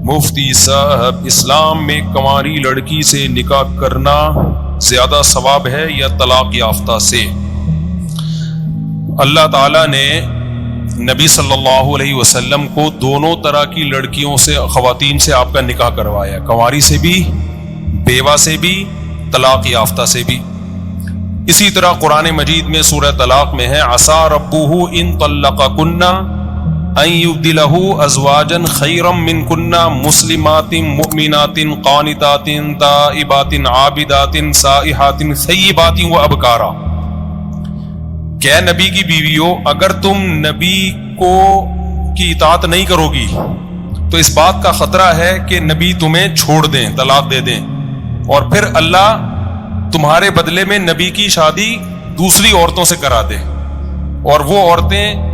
مفتی صاحب، اسلام میں کنواری لڑکی سے نکاح کرنا زیادہ ثواب ہے یا طلاق یافتہ سے؟ اللہ تعالیٰ نے نبی صلی اللہ علیہ وسلم کو دونوں طرح کی لڑکیوں سے، خواتین سے آپ کا نکاح کروایا، کنواری سے بھی، بیوہ سے بھی، طلاق یافتہ سے بھی۔ اسی طرح قرآن مجید میں سورہ طلاق میں ہے عسیٰ ربہ ان طلقکن ان یبدلہ ازواجا خیرا منکن مسلمات مؤمنات قانتات تائبات عابدات سائحات ثیبات وابکارا۔ کہ نبی کی بیویوں، اگر تم نبی کی اطاعت نہیں کرو گی تو اس بات کا خطرہ ہے کہ نبی تمہیں چھوڑ دیں، طلاق دے دیں، اور پھر اللہ تمہارے بدلے میں نبی کی شادی دوسری عورتوں سے کرا دے، اور وہ عورتیں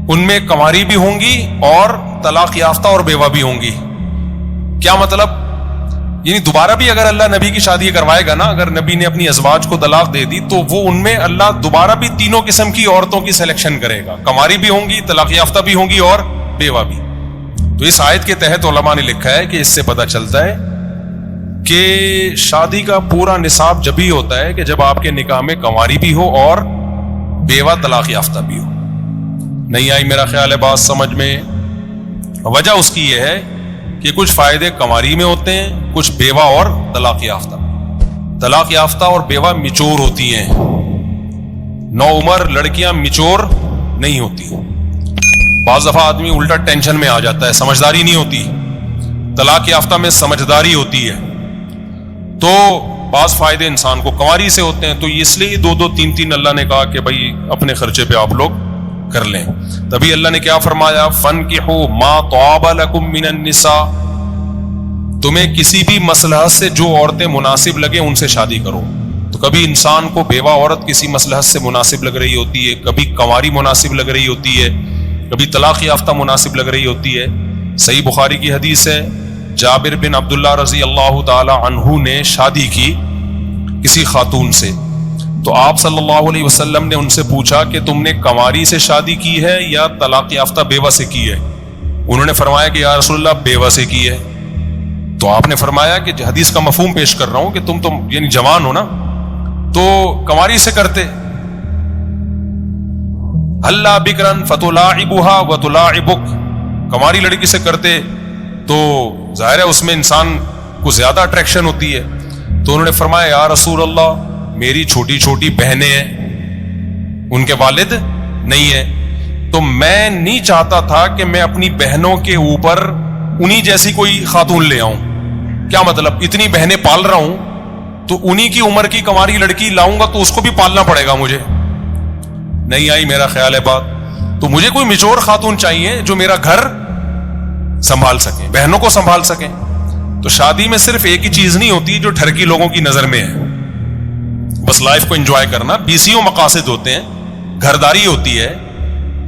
ان میں کنواری بھی ہوں گی اور طلاق یافتہ اور بیوہ بھی ہوں گی۔ کیا مطلب؟ یعنی دوبارہ بھی اگر اللہ نبی کی شادی کروائے گا نا، اگر نبی نے اپنی ازواج کو طلاق دے دی تو وہ ان میں اللہ دوبارہ بھی تینوں قسم کی عورتوں کی سلیکشن کرے گا، کنواری بھی ہوں گی، طلاق یافتہ بھی ہوں گی اور بیوہ بھی۔ تو اس آیت کے تحت علماء نے لکھا ہے کہ اس سے پتہ چلتا ہے کہ شادی کا پورا نصاب جب ہی ہوتا ہے کہ جب آپ کے نکاح میں کنواری بھی ہو اور بیوہ طلاق یافتہ بھی ہو۔ نہیں آئی میرا خیال ہے بات سمجھ میں؟ وجہ اس کی یہ ہے کہ کچھ فائدے کنواری میں ہوتے ہیں، کچھ بیوہ اور طلاق یافتہ۔ طلاق یافتہ اور بیوہ میچور ہوتی ہیں، نوعمر لڑکیاں میچور نہیں ہوتی۔ بعض دفعہ آدمی الٹا ٹینشن میں آ جاتا ہے، سمجھداری نہیں ہوتی۔ طلاق یافتہ میں سمجھداری ہوتی ہے، تو بعض فائدے انسان کو کنواری سے ہوتے ہیں۔ تو اس لیے 2 3 اللہ نے کہا کہ بھائی اپنے خرچے پہ آپ لوگ کر لیں۔ تبھی اللہ نے کیا فرمایا؟ فَانْكِحُوا مَا طَابَ لَكُم مِّنَ النِّسَاءِ، تمہیں کسی بھی مصلحت سے جو عورتیں مناسب لگے ان سے شادی کرو۔ تو کبھی انسان کو بیوہ عورت کسی مصلحت سے مناسب لگ رہی ہوتی ہے، کبھی کنواری مناسب لگ رہی ہوتی ہے، کبھی طلاق یافتہ مناسب لگ رہی ہوتی ہے۔ صحیح بخاری کی حدیث ہے، جابر بن عبداللہ رضی اللہ تعالی عنہ نے شادی کی کسی خاتون سے، تو آپ صلی اللہ علیہ وسلم نے ان سے پوچھا کہ تم نے کنواری سے شادی کی ہے یا طلاق یافتہ بیوہ سے کی ہے؟ انہوں نے فرمایا کہ یا رسول اللہ بیوہ سے کی ہے۔ تو آپ نے فرمایا کہ حدیث کا مفہوم پیش کر رہا ہوں کہ تم یعنی جوان ہو نا، تو کنواری سے کرتے، ہلا بکرن فتلاعبها وتلاعبک، کنواری لڑکی سے کرتے تو ظاہر ہے اس میں انسان کو زیادہ اٹریکشن ہوتی ہے۔ تو انہوں نے فرمایا یا رسول اللہ میری چھوٹی چھوٹی بہنیں ہیں، ان کے والد نہیں ہیں، تو میں نہیں چاہتا تھا کہ میں اپنی بہنوں کے اوپر انہی جیسی کوئی خاتون لے آؤں۔ کیا مطلب؟ اتنی بہنیں پال رہا ہوں تو انہی کی عمر کی کنواری لڑکی لاؤں گا تو اس کو بھی پالنا پڑے گا مجھے۔ نہیں آئی میرا خیال ہے بات؟ تو مجھے کوئی میچور خاتون چاہیے جو میرا گھر سنبھال سکے، بہنوں کو سنبھال سکے۔ تو شادی میں صرف ایک ہی چیز نہیں ہوتی جو ٹھرکی لوگوں کی نظر میں ہے، بس لائف کو انجوائے کرنا، 20 مقاصد ہوتے ہیں، گھرداری ہوتی ہے۔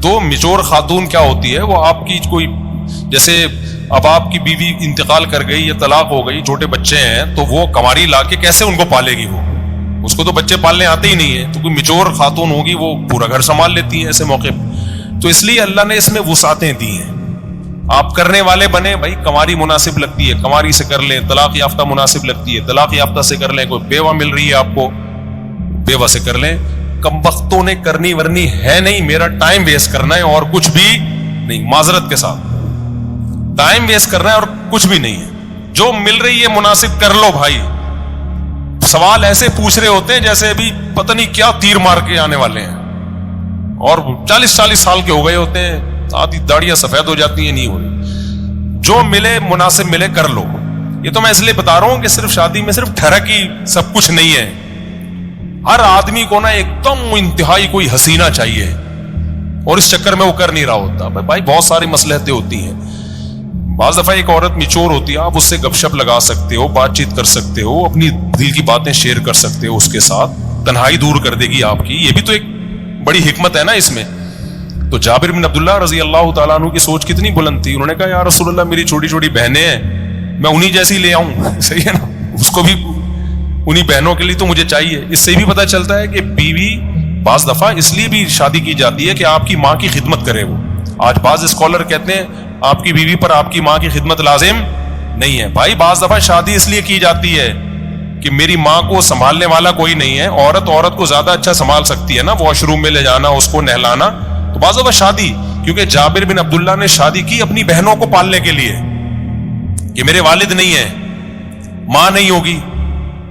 تو میچور خاتون کیا ہوتی ہے؟ وہ آپ کی کوئی، جیسے اب آپ کی بیوی انتقال کر گئی یا طلاق ہو گئی، چھوٹے بچے ہیں، تو وہ کنواری لا کے کیسے ان کو پالے گی؟ وہ اس کو تو بچے پالنے آتے ہی نہیں ہے، تو کوئی میچور خاتون ہوگی وہ پورا گھر سنبھال لیتی ہے ایسے موقع پہ۔ تو اس لیے اللہ نے اس میں وسعتیں دی ہیں۔ آپ کرنے والے بنے، بھائی کنواری مناسب لگتی ہے کنواری سے کر لیں، طلاق یافتہ مناسب لگتی ہے طلاق یافتہ سے کر لیں، کوئی بیوہ مل رہی ہے آپ کو بیوہ سے کر لیں۔ کم وقتوں نے کرنی ورنی ہے نہیں، میرا ٹائم ویسٹ کرنا ہے اور کچھ بھی نہیں، معذرت کے ساتھ ٹائم ویسٹ کرنا ہے اور کچھ بھی نہیں ہے۔ جو مل رہی ہے مناسب کر لو بھائی۔ سوال ایسے پوچھ رہے ہوتے ہیں جیسے ابھی پتہ نہیں کیا تیر مار کے آنے والے ہیں، اور 40 سال کے ہو گئے ہوتے ہیں، آدھی داڑیاں سفید ہو جاتی ہیں، نہیں ہو رہی۔ جو ملے مناسب ملے کر لو۔ یہ تو میں اس لیے بتا رہا ہوں کہ صرف شادی میں صرف ٹھڑک ہی سب کچھ نہیں ہے۔ ہر آدمی کو نا ایک دم انتہائی کوئی حسینہ چاہیے، اور اس چکر میں وہ کر نہیں رہا ہوتا۔ بھائی بہت ساری مصلحتیں ہوتی ہیں۔ بعض دفعہ ایک عورت میچور ہوتی ہے، آپ اس سے گپ شپ لگا سکتے ہو، بات چیت کر سکتے ہو، اپنی دل کی باتیں شیئر کر سکتے ہو اس کے ساتھ، تنہائی دور کر دے گی آپ کی۔ یہ بھی تو ایک بڑی حکمت ہے نا اس میں۔ تو جابر بن عبداللہ رضی اللہ تعالیٰ عنہ کی سوچ کتنی بلند تھی، انہوں نے کہا یا رسول اللہ میری چھوٹی چھوٹی بہنیں ہیں، میں انہی جیسی لے آؤں؟ صحیح ہے نا، اس کو بھی انہی بہنوں کے لیے تو مجھے چاہیے۔ اس سے بھی پتہ چلتا ہے کہ بیوی بعض دفعہ اس لیے بھی شادی کی جاتی ہے کہ آپ کی ماں کی خدمت کرے وہ۔ آج بعض اسکالر کہتے ہیں آپ کی بیوی پر آپ کی ماں کی خدمت لازم نہیں ہے. بھائی بعض دفعہ شادی اس لیے کی جاتی ہے کہ میری ماں کو سنبھالنے والا کوئی نہیں ہے. عورت کو زیادہ اچھا سنبھال سکتی ہے نا, واش روم میں لے جانا, اس کو نہلانا. تو بعض دفعہ شادی, کیونکہ جابر بن عبداللہ نے شادی کی اپنی بہنوں کو پالنے کے لیے کہ میرے والد نہیں ہیں, ماں نہیں ہوگی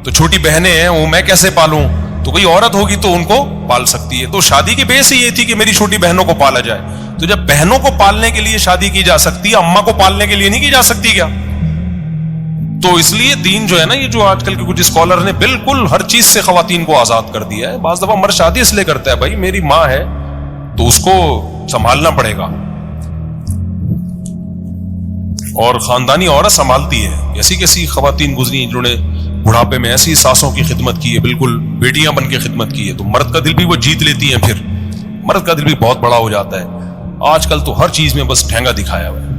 تو چھوٹی بہنیں ہیں, وہ میں کیسے پالوں, تو کوئی عورت ہوگی تو ان کو پال سکتی ہے. تو شادی کی بیس ہی یہ تھی کہ میری چھوٹی بہنوں کو پالا جائے. تو جب بہنوں کو پالنے کے لیے شادی کی جا سکتی ہے, اماں کو پالنے کے لیے نہیں کی جا سکتی کیا؟ تو اس لیے دین جو ہے نا, یہ جو آج کل کے کچھ اسکالر نے بالکل ہر چیز سے خواتین کو آزاد کر دیا ہے. بعض دفعہ مرد شادی اس لیے کرتا ہے بھائی میری ماں ہے تو اس کو سنبھالنا پڑے گا, اور خاندانی عورت سنبھالتی ہے. ایسی کیسی خواتین گزری ہیں جنہوں نے بڑھاپے میں ایسی ساسوں کی خدمت کی ہے, بالکل بیٹیاں بن کے خدمت کی ہے. تو مرد کا دل بھی وہ جیت لیتی ہیں, پھر مرد کا دل بھی بہت بڑا ہو جاتا ہے. آج کل تو ہر چیز میں بس ٹھینگا دکھایا ہوا ہے.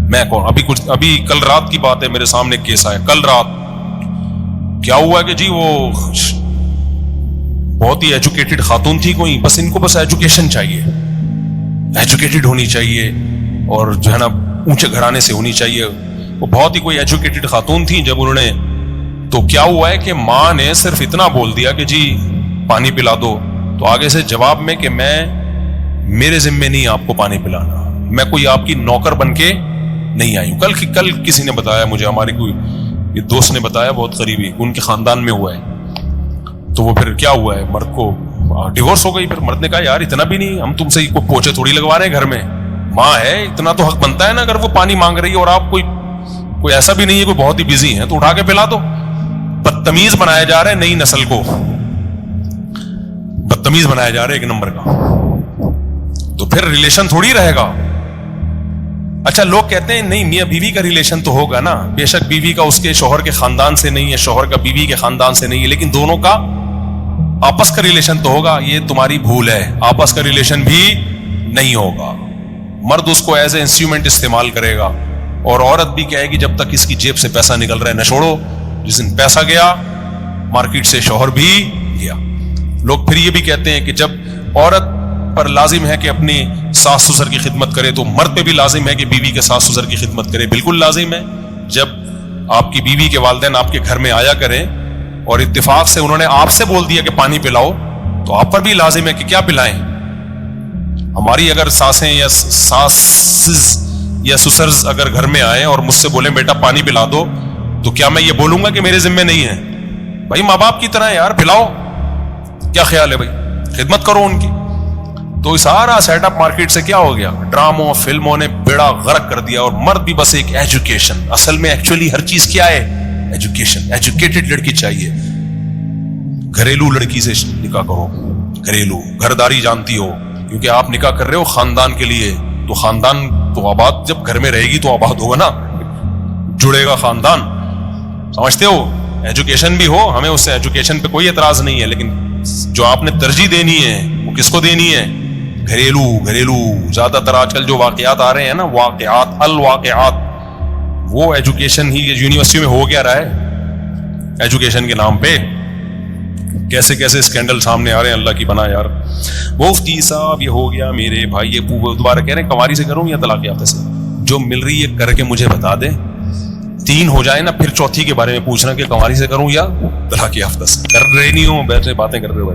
میں کون, ابھی کل رات کی بات ہے, میرے سامنے کیس آیا کل رات. کیا ہوا کہ جی وہ بہت ہی ایجوکیٹڈ خاتون تھی کوئی, بس ان کو بس ایجوکیشن چاہیے, ایجوکیٹڈ ہونی چاہیے, اور جو ہے نا اونچے گھرانے سے ہونی چاہیے. وہ بہت ہی کوئی ایجوکیٹڈ خاتون تھی. جب انہوں نے, تو کیا ہوا ہے کہ ماں نے صرف اتنا بول دیا کہ جی پانی پلا دو, تو آگے سے جواب میں کہ میرے ذمے نہیں آپ کو پانی پلانا, میں کوئی آپ کی نوکر بن کے نہیں آئی ہوں. کل کسی نے بتایا مجھے, ہماری کوئی دوست نے بتایا, بہت قریبی, ان کے خاندان میں ہوا ہے. تو وہ پھر کیا ہوا ہے, مرد کو ڈیورس ہو گئی. پھر مرد نے کہا یار اتنا بھی نہیں, ہم تم سے کوئی پوچھے تھوڑی لگوا رہے ہیں گھر میں, ماں ہے, اتنا تو حق بنتا ہے نا. اگر وہ پانی مانگ رہی ہے اور آپ کوئی ایسا بھی نہیں ہے کوئی بہت ہی بزی ہے, تو اٹھا کے پلا دو. بدتمیز بنایا جا رہا ہے نئی نسل کو, بدتمیز بنایا جا رہا ہے ایک نمبر کا. تو پھر ریلیشن تھوڑی رہے گا. اچھا لوگ کہتے ہیں نہیں میاں بیوی کا ریلیشن تو ہوگا نا, بے شک بیوی کا اس کے شوہر کے خاندان سے نہیں ہے, شوہر کا بیوی کے خاندان سے نہیں ہے, لیکن دونوں کا آپس کا ریلیشن تو ہوگا. یہ تمہاری بھول ہے, آپس کا ریلیشن بھی نہیں ہوگا. مرد اس کو ایز اے انسٹرومنٹ استعمال کرے گا, اور عورت بھی کہے گی جب تک اس کی جیب سے پیسہ نکل رہا ہے نہ چھوڑو. جس دن پیسہ گیا مارکیٹ سے شوہر بھی گیا. لوگ پھر یہ بھی کہتے ہیں کہ جب عورت پر لازم ہے کہ اپنی ساس سسر کی خدمت کرے, تو مرد پہ بھی لازم ہے کہ بیوی کے ساس سسر کی خدمت کرے. بالکل لازم ہے. جب آپ کی بیوی کے والدین آپ کے گھر میں آیا کریں اور اتفاق سے انہوں نے آپ سے بول دیا کہ پانی پلاؤ, تو آپ پر بھی لازم ہے کہ کیا پلائیں. ہماری اگر ساسیں یا ساسز یا سسرز اگر گھر میں آئیں اور مجھ سے بولیں بیٹا پانی پلا دو, تو کیا میں یہ بولوں گا کہ میرے ذمہ نہیں ہے؟ بھائی ماں باپ کی طرح یار پلاؤ, کیا خیال ہے بھائی, خدمت کرو ان کی. تو سارا سیٹ اپ مارکیٹ سے کیا ہو گیا, ڈراموں فلموں نے بیڑا غرق کر دیا. اور مرد بھی بس ایک ایجوکیشن, اصل میں ایکچولی ہر چیز کیا ہے, ایجوکیشن. ایجوکیٹڈ لڑکی چاہیے. گھریلو لڑکی سے نکاح کرو, گھریلو گھرداری جانتی ہو, کیونکہ آپ نکاح کر رہے ہو خاندان کے لیے, تو خاندان تو آباد, جب گھر میں رہے گی تو آباد ہوگا نا, جڑے گا خاندان, سمجھتے ہو. ایجوکیشن بھی ہو, ہمیں اس سے ایجوکیشن پہ کوئی اعتراض نہیں ہے, لیکن جو آپ نے ترجیح دینی ہے وہ کس کو دینی ہے؟ گھریلو. زیادہ تر آج کل جو واقعات آ رہے ہیں نا, الواقعات, وہ ایجوکیشن ہی. یونیورسٹی میں ہو کیا رہا ہے ایجوکیشن کے نام پہ؟ کیسے کیسے اسکینڈل سامنے آ رہے ہیں, اللہ کی بنا یار. مفتی صاحب یہ ہو گیا میرے بھائی, یہ دوبارہ کہہ رہے ہیں کنواری سے کروں یا طلاق یافتہ سے؟ جو مل رہی ہے کر کے مجھے بتا دیں, 3 ہو جائے نا, پھر چوتھی کے بارے میں پوچھنا کہ کنواری سے کروں یا طلاق یافتہ سے. کر رہے نہیں ہوں, بیٹھے باتیں کر رہے ہو.